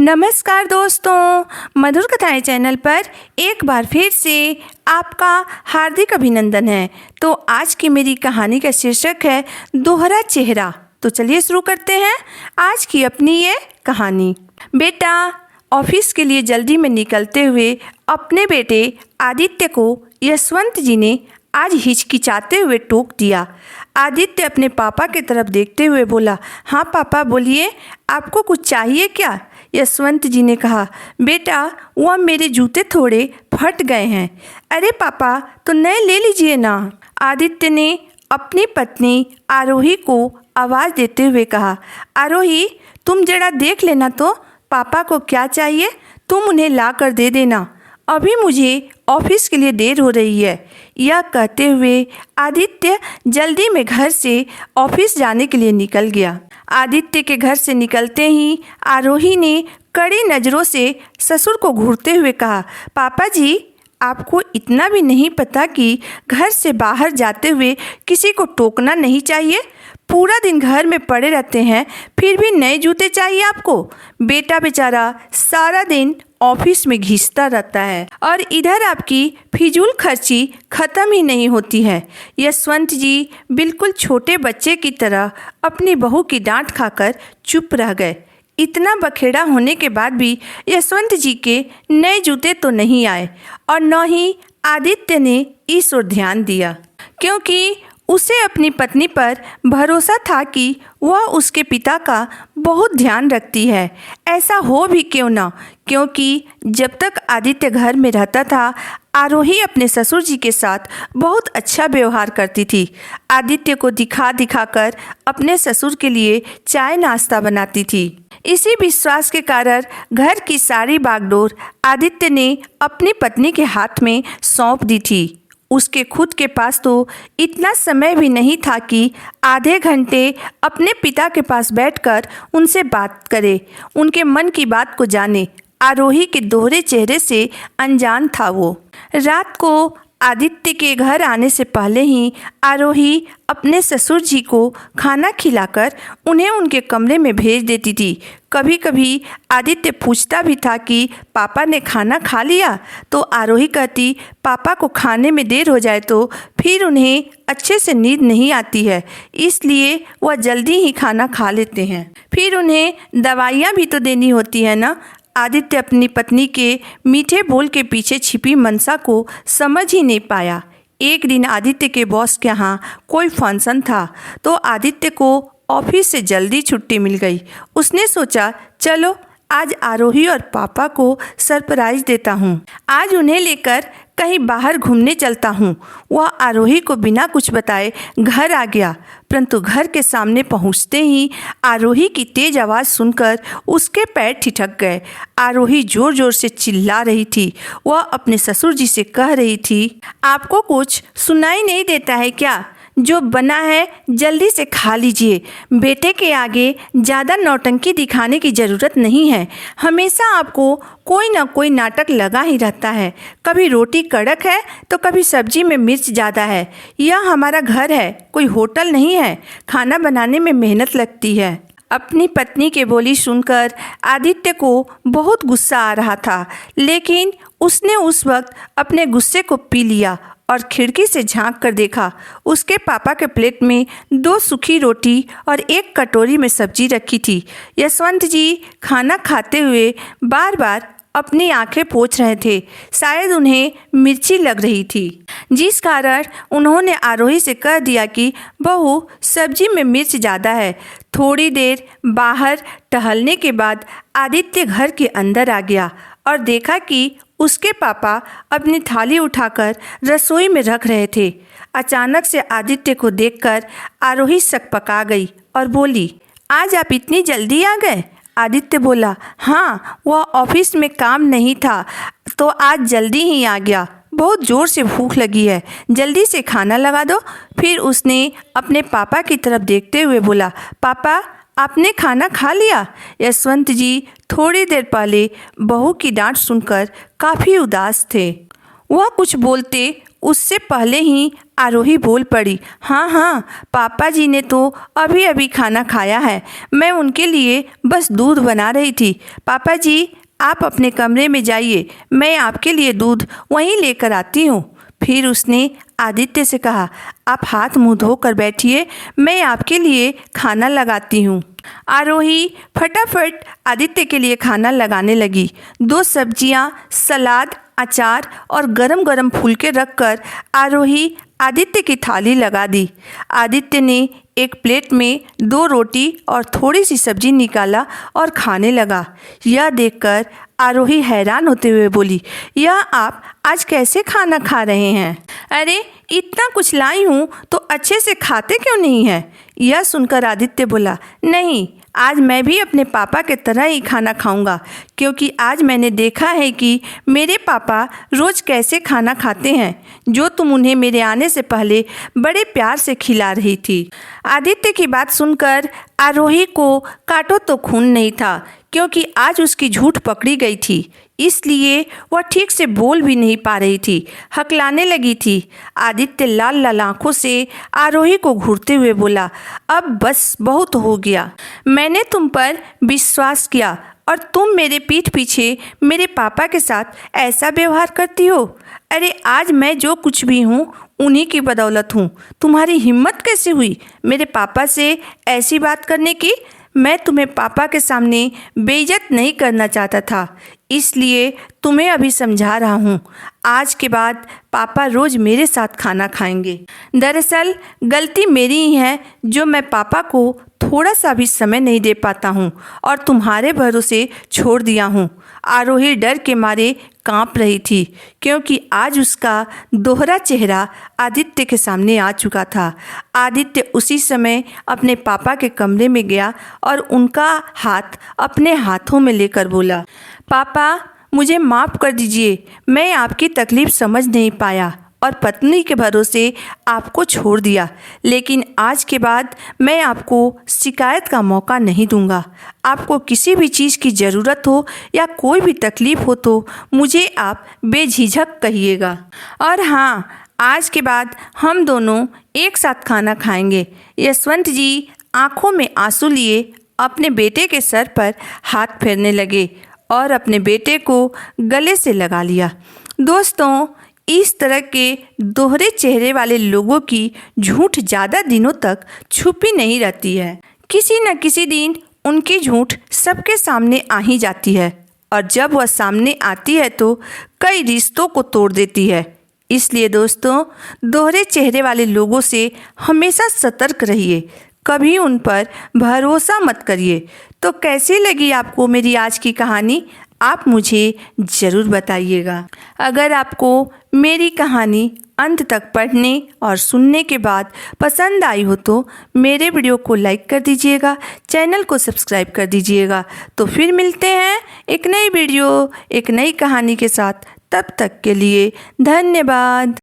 नमस्कार दोस्तों, मधुर कथाएं चैनल पर एक बार फिर से आपका हार्दिक अभिनंदन है। तो आज की मेरी कहानी का शीर्षक है दोहरा चेहरा। तो चलिए शुरू करते हैं आज की अपनी ये कहानी। बेटा ऑफिस के लिए जल्दी में निकलते हुए अपने बेटे आदित्य को यशवंत जी ने आज हिचकिचाते हुए टोक दिया। आदित्य अपने पापा की तरफ देखते हुए बोला, हाँ पापा बोलिए, आपको कुछ चाहिए क्या? यशवंत जी ने कहा, बेटा वह मेरे जूते थोड़े फट गए हैं। अरे पापा तो नए ले लीजिए ना। आदित्य ने अपनी पत्नी आरोही को आवाज़ देते हुए कहा, आरोही तुम जरा देख लेना तो पापा को क्या चाहिए, तुम उन्हें ला कर दे देना, अभी मुझे ऑफिस के लिए देर हो रही है। यह कहते हुए आदित्य जल्दी में घर से ऑफिस जाने के लिए निकल गया। आदित्य के घर से निकलते ही आरोही ने कड़ी नज़रों से ससुर को घूरते हुए कहा, पापा जी आपको इतना भी नहीं पता कि घर से बाहर जाते हुए किसी को टोकना नहीं चाहिए? पूरा दिन घर में पड़े रहते हैं, फिर भी नए जूते चाहिए आपको? बेटा बेचारा सारा दिन ऑफिस में घिसता रहता है और इधर आपकी फिजूल खर्ची ख़त्म ही नहीं होती है। यशवंत जी बिल्कुल छोटे बच्चे की तरह अपनी बहू की डांट खाकर चुप रह गए। इतना बखेड़ा होने के बाद भी यशवंत जी के नए जूते तो नहीं आए और न ही आदित्य ने इस ओर ध्यान दिया, क्योंकि उसे अपनी पत्नी पर भरोसा था कि वह उसके पिता का बहुत ध्यान रखती है। ऐसा हो भी क्यों ना, क्योंकि जब तक आदित्य घर में रहता था आरोही अपने ससुर जी के साथ बहुत अच्छा व्यवहार करती थी। आदित्य को दिखा दिखाकर अपने ससुर के लिए चाय नाश्ता बनाती थी। इसी विश्वास के कारण घर की सारी बागडोर आदित्य ने अपनी पत्नी के हाथ में सौंप दी थी। उसके खुद के पास तो इतना समय भी नहीं था कि आधे घंटे अपने पिता के पास बैठकर उनसे बात करे, उनके मन की बात को जाने। आरोही के दोहरे चेहरे से अनजान था वो। रात को आदित्य के घर आने से पहले ही आरोही अपने ससुर जी को खाना खिलाकर उन्हें उनके कमरे में भेज देती थी। कभी कभी आदित्य पूछता भी था कि पापा ने खाना खा लिया, तो आरोही कहती पापा को खाने में देर हो जाए तो फिर उन्हें अच्छे से नींद नहीं आती है, इसलिए वह जल्दी ही खाना खा लेते हैं। फिर उन्हें दवाइयाँ भी तो देनी होती है ना। आदित्य अपनी पत्नी के मीठे बोल के पीछे छिपी मनसा को समझ ही नहीं पाया। एक दिन आदित्य के बॉस के यहाँ कोई फंक्शन था, तो आदित्य को ऑफिस से जल्दी छुट्टी मिल गई। उसने सोचा चलो आज आरोही और पापा को सरप्राइज देता हूँ, आज उन्हें लेकर कहीं बाहर घूमने चलता हूँ। वह आरोही को बिना कुछ बताए घर आ गया, परंतु घर के सामने पहुँचते ही आरोही की तेज आवाज़ सुनकर उसके पैर ठिठक गए। आरोही ज़ोर ज़ोर से चिल्ला रही थी। वह अपने ससुर जी से कह रही थी, आपको कुछ सुनाई नहीं देता है क्या? जो बना है जल्दी से खा लीजिए। बेटे के आगे ज़्यादा नौटंकी दिखाने की ज़रूरत नहीं है। हमेशा आपको कोई ना कोई नाटक लगा ही रहता है। कभी रोटी कड़क है तो कभी सब्जी में मिर्च ज़्यादा है। यह हमारा घर है, कोई होटल नहीं है। खाना बनाने में मेहनत लगती है। अपनी पत्नी के बोली सुनकर आदित्य को बहुत गुस्सा आ रहा था, लेकिन उसने उस वक्त अपने गुस्से को पी लिया और खिड़की से झांक कर देखा। उसके पापा के प्लेट में 2 सूखी रोटी और 1 कटोरी में सब्जी रखी थी। यशवंत जी खाना खाते हुए बार बार अपनी आंखें पोंछ रहे थे। शायद उन्हें मिर्ची लग रही थी, जिस कारण उन्होंने आरोही से कह दिया कि बहू सब्जी में मिर्च ज़्यादा है। थोड़ी देर बाहर टहलने के बाद आदित्य घर के अंदर आ गया और देखा कि उसके पापा अपनी थाली उठाकर रसोई में रख रहे थे। अचानक से आदित्य को देखकर आरोही सकपका गई और बोली, आज आप इतनी जल्दी आ गए? आदित्य बोला, हाँ वह ऑफिस में काम नहीं था तो आज जल्दी ही आ गया। बहुत ज़ोर से भूख लगी है, जल्दी से खाना लगा दो। फिर उसने अपने पापा की तरफ देखते हुए बोला, पापा आपने खाना खा लिया? यशवंत जी थोड़ी देर पहले बहू की डांट सुनकर काफ़ी उदास थे। वह कुछ बोलते उससे पहले ही आरोही बोल पड़ी, हाँ हाँ, पापा जी ने तो अभी अभी खाना खाया है। मैं उनके लिए बस दूध बना रही थी। पापा जी, आप अपने कमरे में जाइए, मैं आपके लिए दूध वहीं लेकर आती हूँ। फिर उसने आदित्य से कहा, आप हाथ मुंह धोकर बैठिए, मैं आपके लिए खाना लगाती हूँ। आरोही फटाफट आदित्य के लिए खाना लगाने लगी। 2 सब्जियाँ, सलाद, अचार और गरम गरम फुलके रखकर आरोही आदित्य की थाली लगा दी। आदित्य ने एक प्लेट में 2 रोटी और थोड़ी सी सब्जी निकाला और खाने लगा। यह देखकर आरोही हैरान होते हुए बोली, यह आप आज कैसे खाना खा रहे हैं? अरे इतना कुछ लाई हूँ तो अच्छे से खाते क्यों नहीं है? यह सुनकर आदित्य बोला, नहीं, आज मैं भी अपने पापा के तरह ही खाना खाऊंगा, क्योंकि आज मैंने देखा है कि मेरे पापा रोज़ कैसे खाना खाते हैं, जो तुम उन्हें मेरे आने से पहले बड़े प्यार से खिला रही थी। आदित्य की बात सुनकर आरोही को काटो तो खून नहीं था, क्योंकि आज उसकी झूठ पकड़ी गई थी, इसलिए वह ठीक से बोल भी नहीं पा रही थी, हकलाने लगी थी। आदित्य लाल लाल आंखों से आरोही को घूरते हुए बोला, अब बस बहुत हो गया। मैंने तुम पर विश्वास किया और तुम मेरे पीठ पीछे मेरे पापा के साथ ऐसा व्यवहार करती हो। अरे आज मैं जो कुछ भी हूँ उन्हीं की बदौलत हूँ। तुम्हारी हिम्मत कैसे हुई मेरे पापा से ऐसी बात करने की? मैं तुम्हें पापा के सामने बेइज्जत नहीं करना चाहता था, इसलिए तुम्हें अभी समझा रहा हूँ। आज के बाद पापा रोज़ मेरे साथ खाना खाएंगे। दरअसल गलती मेरी ही है जो मैं पापा को थोड़ा सा भी समय नहीं दे पाता हूँ और तुम्हारे भरोसे छोड़ दिया हूँ। आरोही डर के मारे कांप रही थी, क्योंकि आज उसका दोहरा चेहरा आदित्य के सामने आ चुका था। आदित्य उसी समय अपने पापा के कमरे में गया और उनका हाथ अपने हाथों में लेकर बोला, पापा मुझे माफ़ कर दीजिए, मैं आपकी तकलीफ़ समझ नहीं पाया और पत्नी के भरोसे आपको छोड़ दिया, लेकिन आज के बाद मैं आपको शिकायत का मौका नहीं दूंगा। आपको किसी भी चीज़ की ज़रूरत हो या कोई भी तकलीफ़ हो तो मुझे आप बेझिझक कहिएगा। और हाँ, आज के बाद हम दोनों एक साथ खाना खाएंगे। यशवंत जी आंखों में आंसू लिए अपने बेटे के सर पर हाथ फेरने लगे और अपने बेटे को गले से लगा लिया। दोस्तों, इस तरह के दोहरे चेहरे वाले लोगों की झूठ ज़्यादा दिनों तक छुपी नहीं रहती है। किसी न किसी दिन उनकी झूठ सबके सामने आ ही जाती है, और जब वह सामने आती है तो कई रिश्तों को तोड़ देती है। इसलिए दोस्तों, दोहरे चेहरे वाले लोगों से हमेशा सतर्क रहिए, कभी उन पर भरोसा मत करिए। तो कैसी लगी आपको मेरी आज की कहानी? आप मुझे ज़रूर बताइएगा। अगर आपको मेरी कहानी अंत तक पढ़ने और सुनने के बाद पसंद आई हो तो मेरे वीडियो को लाइक कर दीजिएगा, चैनल को सब्सक्राइब कर दीजिएगा। तो फिर मिलते हैं एक नई वीडियो, एक नई कहानी के साथ। तब तक के लिए धन्यवाद।